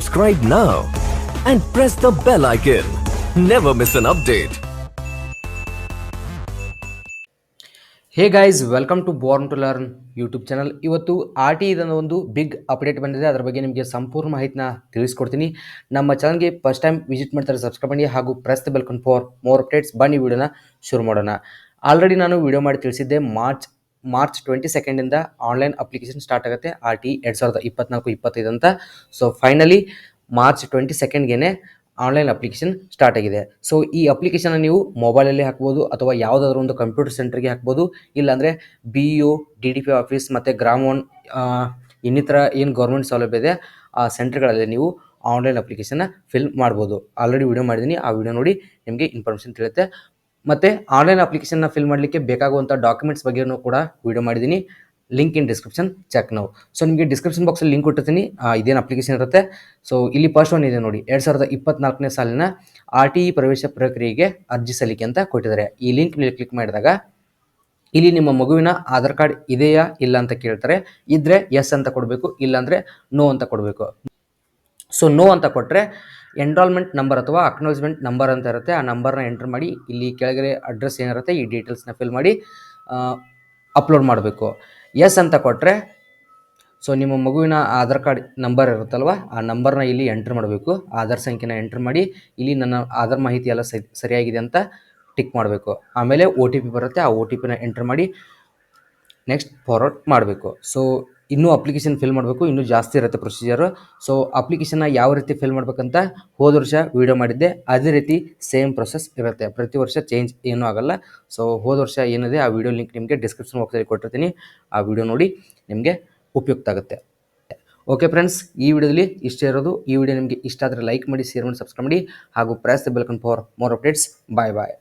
Subscribe now and press the bell icon. Never miss an update. Hey guys, welcome to Born to Learn YouTube channel. ಇವತ್ತು R T ಇದನ್ನು ಒಂದು big update ಬಂದಿದೆ. ಅದರ ಬಗ್ಗೆ ನಿಮಗೆ ಸಂಪೂರ್ಣ ಮಾಹಿತಿನ ತಿಳಿಸ್ಕೊಡ್ತೀನಿ. ನಮ್ಮ ಚಾನಲ್ಗೆ ಫಸ್ಟ್ ಟೈಮ್ ವಿಸಿಟ್ ಮಾಡ್ತಾರೆ ಸಬ್ಸ್ಕ್ರೈಬ್ ಮಾಡಿ ಹಾಗೂ press the bell icon for more updates. ಬನ್ನಿ ವಿಡಿಯೋನ ಶುರು ಮಾಡೋಣ. ಆಲ್ರೆಡಿ ನಾನು ವಿಡಿಯೋ ಮಾಡಿ ತಿಳಿಸಿದ್ದೆ, ಮಾರ್ಚ್ 22 ಆನ್ಲೈನ್ ಅಪ್ಲಿಕೇಶನ್ ಸ್ಟಾರ್ಟ್ ಆಗುತ್ತೆ ಆರ್ ಟಿ 2024-25 ಅಂತ. So finally March 22 online application start ಆಗಿದೆ. ಸೊ ಈ ಅಪ್ಲಿಕೇಶನ್ ನೀವು ಮೊಬೈಲಲ್ಲಿ ಹಾಕ್ಬೋದು ಅಥವಾ ಯಾವುದಾದ್ರೂ ಒಂದು ಕಂಪ್ಯೂಟರ್ ಸೆಂಟರ್ಗೆ ಹಾಕ್ಬೋದು. ಇಲ್ಲಾಂದರೆ BO, DDP ಆಫೀಸ್ ಮತ್ತು ಗ್ರಾಮ ಒನ್ ಇನ್ನಿತರ ಏನು ಗೌರ್ಮೆಂಟ್ ಸೌಲಭ್ಯ ಇದೆ ಆ ಸೆಂಟರ್ಗಳಲ್ಲಿ ನೀವು ಆನ್ಲೈನ್ ಅಪ್ಲಿಕೇಶನ್ನ ಫಿಲ್ ಮಾಡ್ಬೋದು. ಆಲ್ರೆಡಿ ವಿಡಿಯೋ ಮಾಡಿದ್ದೀನಿ, ಆ ವಿಡಿಯೋ ನೋಡಿ ನಿಮಗೆ ಇನ್ಫಾರ್ಮೇಷನ್ ತಿಳಿಯುತ್ತೆ. ಮತ್ತು ಆನ್ಲೈನ್ ಅಪ್ಲಿಕೇಶನ್ನ ಫಿಲ್ ಮಾಡಲಿಕ್ಕೆ ಬೇಕಾಗುವಂಥ ಡಾಕ್ಯುಮೆಂಟ್ಸ್ ಬಗ್ಗೆಯೂ ಕೂಡ ವಿಡಿಯೋ ಮಾಡಿದ್ದೀನಿ. ಲಿಂಕ್ ಇನ್ ಡಿಸ್ಕ್ರಿಪ್ಷನ್, ಚೆಕ್ ನಾವು. ಸೊ ನಿಮಗೆ ಡಿಸ್ಕ್ರಿಪ್ಷನ್ ಬಾಕ್ಸಲ್ಲಿ ಲಿಂಕ್ ಕೊಟ್ಟಿರ್ತೀನಿ, ಇದೇನು ಅಪ್ಲಿಕೇಶನ್ ಇರುತ್ತೆ. ಸೊ ಇಲ್ಲಿ ಫಸ್ಟ್ ಒನ್ ಇದೆ ನೋಡಿ, 2024 ಸಾಲಿನ RTE ಪ್ರವೇಶ ಪ್ರಕ್ರಿಯೆಗೆ ಅರ್ಜಿ ಸಲ್ಲಿಕೆ ಅಂತ ಕೊಟ್ಟಿದ್ದಾರೆ. ಈ ಲಿಂಕ್ ಮೇಲೆ ಕ್ಲಿಕ್ ಮಾಡಿದಾಗ ಇಲ್ಲಿ ನಿಮ್ಮ ಮಗುವಿನ ಆಧಾರ್ ಕಾರ್ಡ್ ಇದೆಯಾ ಇಲ್ಲ ಅಂತ ಕೇಳ್ತಾರೆ. ಇದ್ದರೆ ಎಸ್ ಅಂತ ಕೊಡಬೇಕು, ಇಲ್ಲಾಂದರೆ ನೋ ಅಂತ ಕೊಡಬೇಕು. ಸೊ ನೋ ಅಂತ ಕೊಟ್ಟರೆ ಎನ್ರಾಲ್ಮೆಂಟ್ ನಂಬರ್ ಅಥವಾ ಅಕ್ನಾಲಜ್ಮೆಂಟ್ ನಂಬರ್ ಅಂತ ಇರುತ್ತೆ, ಆ ನಂಬರ್ನ ಎಂಟರ್ ಮಾಡಿ ಇಲ್ಲಿ ಕೆಳಗಡೆ ಅಡ್ರೆಸ್ ಏನಿರುತ್ತೆ ಈ ಡೀಟೇಲ್ಸ್ನ ಫಿಲ್ ಮಾಡಿ ಅಪ್ಲೋಡ್ ಮಾಡಬೇಕು. ಎಸ್ ಅಂತ ಕೊಟ್ಟರೆ ಸೊ ನಿಮ್ಮ ಮಗುವಿನ ಆಧಾರ್ ಕಾರ್ಡ್ ನಂಬರ್ ಇರುತ್ತಲ್ವ, ಆ ನಂಬರ್ನ ಇಲ್ಲಿ ಎಂಟ್ರ್ ಮಾಡಬೇಕು. ಆಧಾರ್ ಸಂಖ್ಯೆನ ಎಂಟ್ರ್ ಮಾಡಿ ಇಲ್ಲಿ ನನ್ನ ಆಧಾರ್ ಮಾಹಿತಿ ಎಲ್ಲ ಸರಿಯಾಗಿದೆ ಅಂತ ಟಿಕ್ ಮಾಡಬೇಕು. ಆಮೇಲೆ OTP ಬರುತ್ತೆ, ಆ OTPನ ಎಂಟ್ರ್ ಮಾಡಿ ನೆಕ್ಸ್ಟ್ ಫಾರ್ವರ್ಡ್ ಮಾಡಬೇಕು. ಸೊ ಇನ್ನೂ ಅಪ್ಲಿಕೇಶನ್ ಫಿಲ್ ಮಾಡಬೇಕು, ಇನ್ನೂ ಜಾಸ್ತಿ ಇರುತ್ತೆ ಪ್ರೊಸೀಜರು. ಸೊ ಅಪ್ಲಿಕೇಶನ್ನ ಯಾವ ರೀತಿ ಫಿಲ್ ಮಾಡಬೇಕಂತ ಹೋದ ವರ್ಷ ವೀಡಿಯೋ ಮಾಡಿದ್ದೆ, ಅದೇ ರೀತಿ ಸೇಮ್ ಪ್ರೊಸೆಸ್ ಇರುತ್ತೆ. ಪ್ರತಿ ವರ್ಷ ಚೇಂಜ್ ಏನೂ ಆಗಲ್ಲ. ಸೊ ಹೋದ ವರ್ಷ ಏನಿದೆ ಆ ವಿಡಿಯೋ ಲಿಂಕ್ ನಿಮಗೆ ಡಿಸ್ಕ್ರಿಪ್ಷನ್ ಬಾಕ್ಸಲ್ಲಿ ಕೊಟ್ಟಿರ್ತೀನಿ, ಆ ವಿಡಿಯೋ ನೋಡಿ ನಿಮಗೆ ಉಪಯುಕ್ತ ಆಗುತ್ತೆ. ಓಕೆ ಫ್ರೆಂಡ್ಸ್, ಈ ವಿಡಿಯೋದಲ್ಲಿ ಇಷ್ಟೇ ಇರೋದು. ಈ ವಿಡಿಯೋ ನಿಮಗೆ ಇಷ್ಟ ಆದರೆ ಲೈಕ್ ಮಾಡಿ, ಶೇರ್ ಮಾಡಿ, ಸಬ್ಸ್ಕ್ರೈಬ್ ಮಾಡಿ ಹಾಗೂ press the bell icon for more updates. Bye bye.